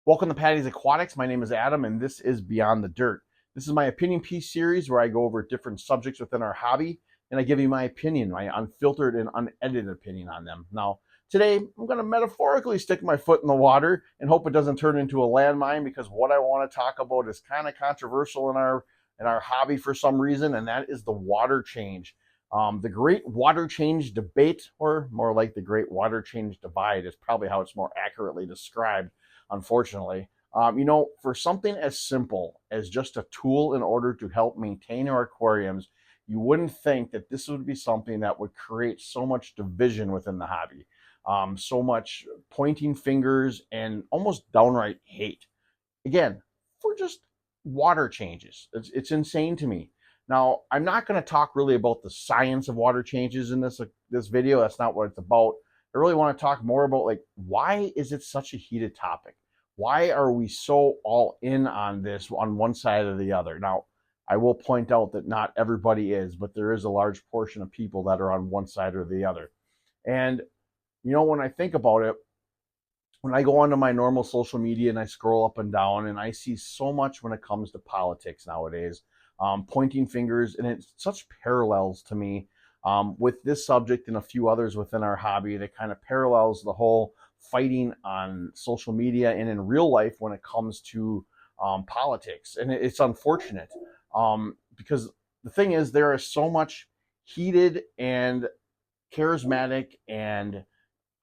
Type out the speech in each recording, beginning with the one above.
Welcome to Patty's Aquatics. My name is Adam, and this is Beyond the Dirt. This is my opinion piece series where I go over different subjects within our hobby, and I give you my opinion, my unfiltered and unedited opinion on them. Now, today, I'm going to metaphorically stick my foot in the water and hope it doesn't turn into a landmine, because what I want to talk about is kind of controversial in our hobby for some reason, and that is the water change. The great water change debate, or more like the great water change divide, is probably how it's more accurately described, unfortunately. For something as simple as just a tool in order to help maintain our aquariums, you wouldn't think that this would be something that would create so much division within the hobby, so much pointing fingers and almost downright hate. Again, for just water changes. It's insane to me. Now, I'm not going to talk really about the science of water changes in this video. That's not what it's about. I really want to talk more about, like, why is it such a heated topic? Why are we so all in on this on one side or the other? Now, I will point out that not everybody is, but there is a large portion of people that are on one side or the other. And when I think about it, when I go onto my normal social media and I scroll up and down, and I see so much when it comes to politics nowadays, pointing fingers, and it's such parallels to me with this subject and a few others within our hobby that kind of parallels the whole fighting on social media and in real life when it comes to politics. And it's unfortunate because the thing is, there is so much heated and charismatic and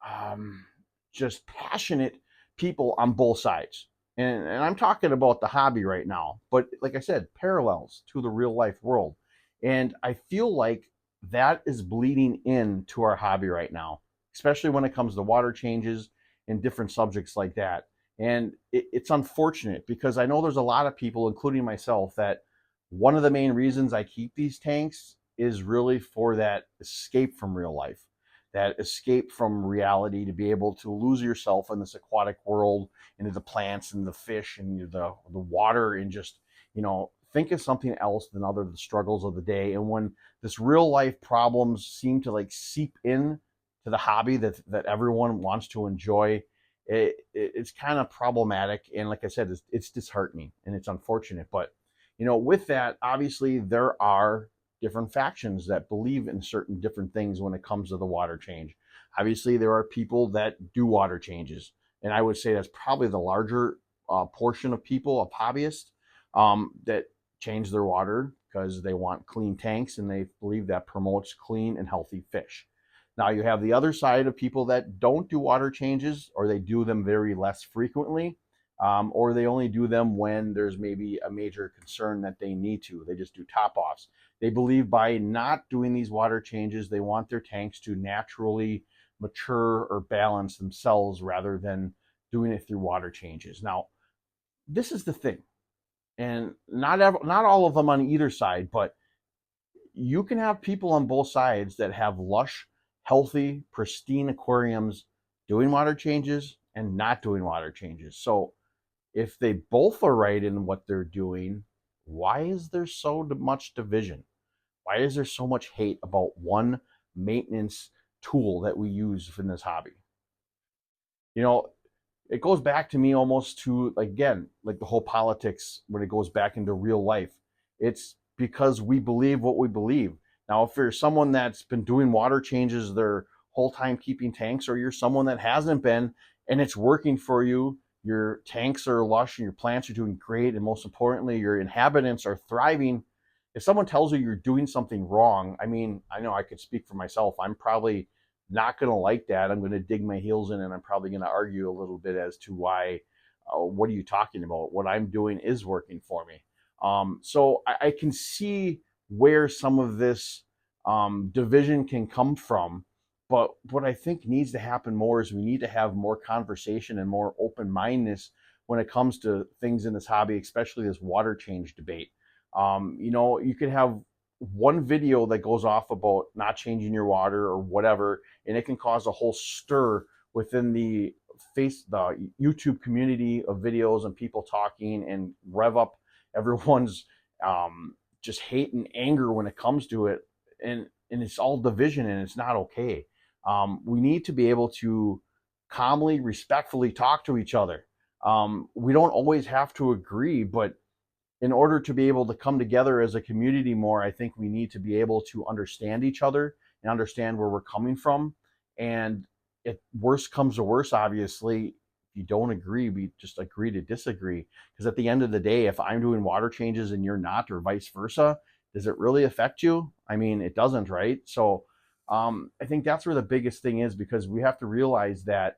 um, just passionate people on both sides. And I'm talking about the hobby right now, but like I said, parallels to the real life world. And I feel like that is bleeding into our hobby right now, especially when it comes to water changes and different subjects like that. And it's unfortunate because I know there's a lot of people, including myself, that one of the main reasons I keep these tanks is really for that escape from real life, that escape from reality, to be able to lose yourself in this aquatic world, into the plants and the fish and the water, and just think of something else than other the struggles of the day. And when this real life problems seem to like seep in to the hobby that everyone wants to enjoy, it's kind of problematic. And like I said, it's disheartening and it's unfortunate. But with that, obviously there are different factions that believe in certain different things when it comes to the water change. Obviously, there are people that do water changes, and I would say that's probably the larger portion of people, of hobbyists, that change their water because they want clean tanks and they believe that promotes clean and healthy fish. Now, you have the other side of people that don't do water changes, or they do them very less frequently, or they only do them when there's maybe a major concern that they need to. They just do top offs. They believe by not doing these water changes, they want their tanks to naturally mature or balance themselves rather than doing it through water changes. Now, this is the thing, and not all of them on either side, but you can have people on both sides that have lush, healthy, pristine aquariums doing water changes and not doing water changes. So if they both are right in what they're doing, why is there so much division? Why is there so much hate about one maintenance tool that we use in this hobby? You know, it goes back to me almost to, again, like the whole politics when it goes back into real life. It's because we believe what we believe. Now, if you're someone that's been doing water changes their whole time keeping tanks, or you're someone that hasn't been and it's working for you, your tanks are lush and your plants are doing great, and most importantly, your inhabitants are thriving. If someone tells you you're doing something wrong, I mean, I know I could speak for myself. I'm probably not going to like that. I'm going to dig my heels in, and I'm probably going to argue a little bit as to why. What are you talking about? What I'm doing is working for me. So I can see where some of this division can come from. But what I think needs to happen more is we need to have more conversation and more open mindedness when it comes to things in this hobby, especially this water change debate. You could have one video that goes off about not changing your water or whatever, and it can cause a whole stir within the YouTube community of videos and people talking, and rev up everyone's just hate and anger when it comes to it, and it's all division, and it's not okay. We need to be able to calmly, respectfully talk to each other. We don't always have to agree, but in order to be able to come together as a community more, I think we need to be able to understand each other and understand where we're coming from. And if worse comes to worse, obviously, if you don't agree, we just agree to disagree. Because at the end of the day, if I'm doing water changes and you're not, or vice versa, does it really affect you? I mean, it doesn't, right? So I think that's where the biggest thing is, because we have to realize that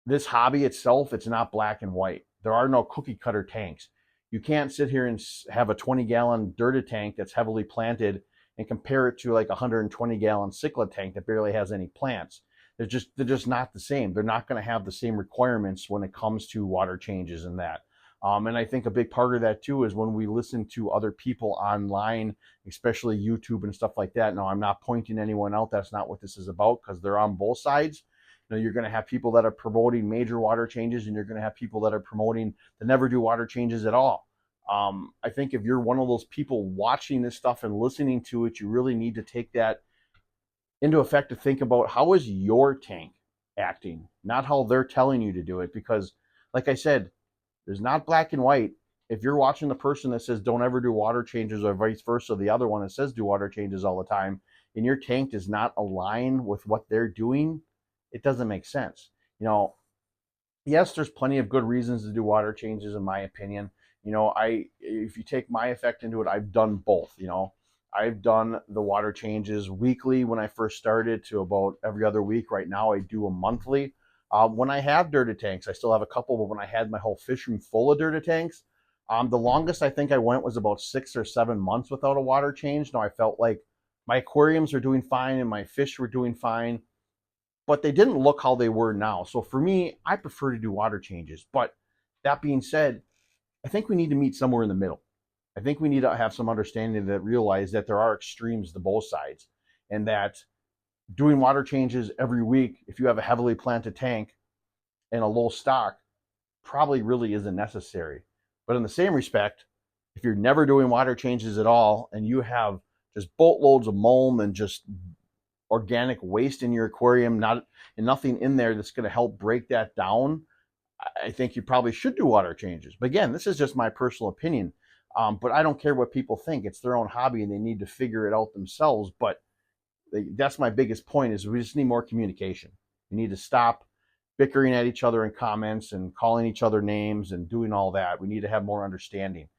this hobby itself, it's not black and white. There are no cookie cutter tanks. You can't sit here and have a 20-gallon dirty tank that's heavily planted and compare it to like a 120-gallon cichlid tank that barely has any plants. They're just not the same. They're not going to have the same requirements when it comes to water changes and that. And I think a big part of that too is when we listen to other people online, especially YouTube and stuff like that. Now, I'm not pointing anyone out. That's not what this is about, because they're on both sides. You're going to have people that are promoting major water changes, and you're going to have people that are promoting to never do water changes at all. I think if you're one of those people watching this stuff and listening to it, you really need to take that into effect to think about, how is your tank acting, not how they're telling you to do it. Because, like I said, there's not black and white. If you're watching the person that says don't ever do water changes, or vice versa, the other one that says do water changes all the time, and your tank does not align with what they're doing, it doesn't make sense. Yes, there's plenty of good reasons to do water changes, in my opinion. If you take my effect into it, I've done both. I've done the water changes weekly when I first started, to about every other week. Right now, I do a monthly. When I have dirty tanks, I still have a couple, but when I had my whole fish room full of dirty tanks, the longest I think I went was about 6 or 7 months without a water change. Now, I felt like my aquariums are doing fine and my fish were doing fine, but they didn't look how they were now. So for me, I prefer to do water changes. But that being said, I think we need to meet somewhere in the middle. I think we need to have some understanding that realize that there are extremes to both sides, and that doing water changes every week, if you have a heavily planted tank and a low stock, probably really isn't necessary. But in the same respect, if you're never doing water changes at all and you have just boatloads of mulm and just organic waste in your aquarium, and nothing in there that's going to help break that down, I think you probably should do water changes. But again, this is just my personal opinion. But I don't care what people think. It's their own hobby, and they need to figure it out themselves. But that's my biggest point: is we just need more communication. We need to stop bickering at each other in comments and calling each other names and doing all that. We need to have more understanding.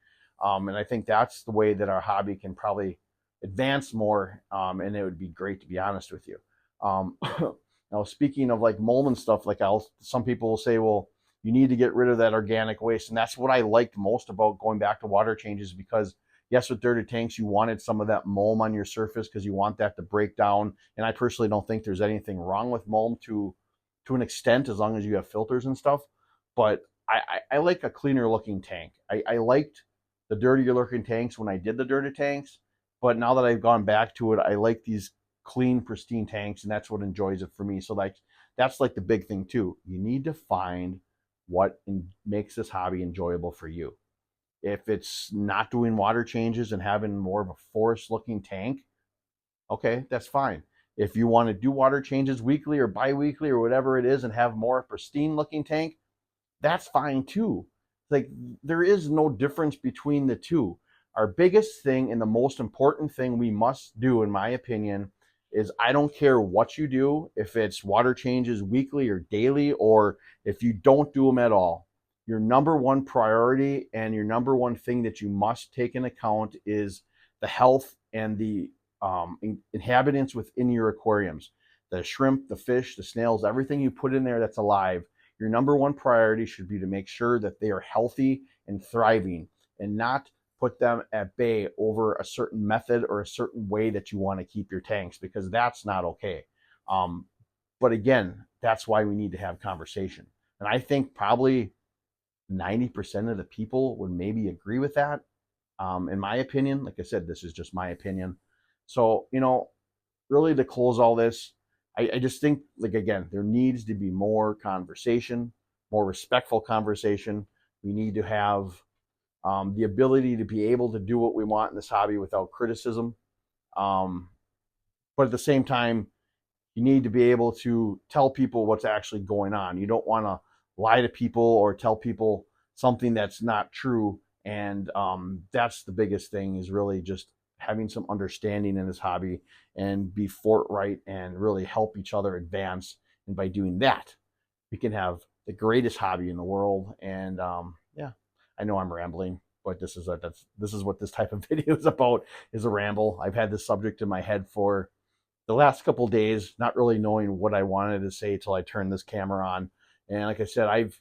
And I think that's the way that our hobby can probably advance more. And it would be great, to be honest with you. Now, speaking of like mold and stuff, like some people will say, well, you need to get rid of that organic waste. And that's what I liked most about going back to water changes, because yes, with dirty tanks, you wanted some of that mulm on your surface because you want that to break down. And I personally don't think there's anything wrong with mulm to an extent, as long as you have filters and stuff. But I like a cleaner looking tank. I liked the dirtier looking tanks when I did the dirty tanks, but now that I've gone back to it, I like these clean, pristine tanks, and that's what enjoys it for me. So like that's like the big thing too. You need to find what makes this hobby enjoyable for you. If it's not doing water changes and having more of a forest looking tank, okay, that's fine. If you want to do water changes weekly or bi-weekly or whatever it is and have more pristine looking tank, that's fine too. Like, there is no difference between the two. Our biggest thing and the most important thing we must do, in my opinion, is I don't care what you do, if it's water changes weekly or daily, or if you don't do them at all. Your number one priority and your number one thing that you must take into account is the health and the inhabitants within your aquariums. The shrimp, the fish, the snails, everything you put in there that's alive, your number one priority should be to make sure that they are healthy and thriving, and not put them at bay over a certain method or a certain way that you want to keep your tanks, because that's not okay. But again, that's why we need to have conversation. And I think probably 90% of the people would maybe agree with that. In my opinion, like I said, this is just my opinion. So, really to close all this, I just think, like, again, there needs to be more conversation, more respectful conversation. We need to have the ability to be able to do what we want in this hobby without criticism. But at the same time, you need to be able to tell people what's actually going on. You don't want to lie to people or tell people something that's not true. And that's the biggest thing, is really just having some understanding in this hobby and be forthright and really help each other advance. And by doing that, we can have the greatest hobby in the world. And yeah, I know I'm rambling, but this is what this type of video is about, is a ramble. I've had this subject in my head for the last couple of days, not really knowing what I wanted to say till I turned this camera on. And like I said, I've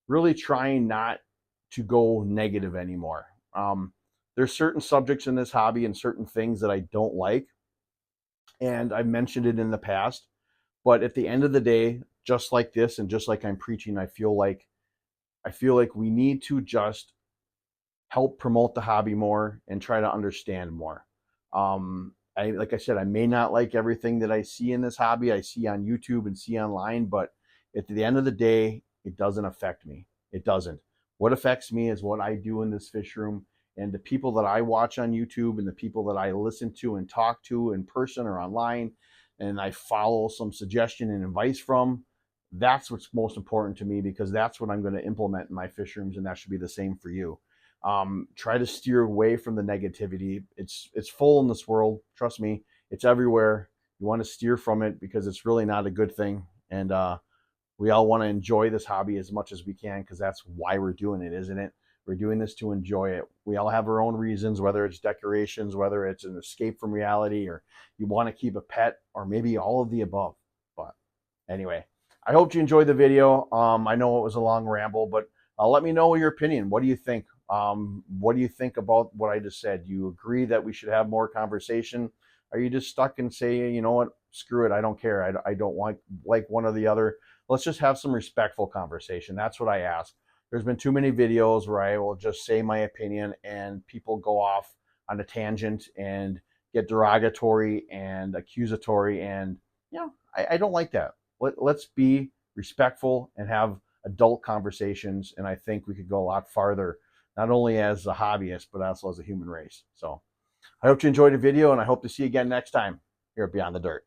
really trying not to go negative anymore. There's certain subjects in this hobby and certain things that I don't like, and I've mentioned it in the past. But at the end of the day, just like this and just like I'm preaching, I feel like we need to just help promote the hobby more and try to understand more. Like I said, I may not like everything that I see in this hobby, I see on YouTube and see online, but at the end of the day, it doesn't affect me. It doesn't. What affects me is what I do in this fish room, and the people that I watch on YouTube and the people that I listen to and talk to in person or online, and I follow some suggestion and advice from. That's what's most important to me, because that's what I'm going to implement in my fish rooms, and that should be the same for you. Try to steer away from the negativity. It's full in this world. Trust me, it's everywhere. You want to steer from it because it's really not a good thing. And we all want to enjoy this hobby as much as we can, because that's why we're doing it, isn't it? We're doing this to enjoy it. We all have our own reasons, whether it's decorations, whether it's an escape from reality, or you want to keep a pet, or maybe all of the above. But anyway, I hope you enjoyed the video. I know it was a long ramble, but let me know your opinion. What do you think? What do you think about what I just said? Do you agree that we should have more conversation? Are you just stuck and say, you know what, screw it, I don't care, I don't want like one or the other? Let's just have some respectful conversation. That's what I ask. There's been too many videos where I will just say my opinion and people go off on a tangent and get derogatory and accusatory, and I don't like that. Let's be respectful and have adult conversations, and I think we could go a lot farther, not only as a hobbyist, but also as a human race. So I hope you enjoyed the video, and I hope to see you again next time here at Beyond the Dirt.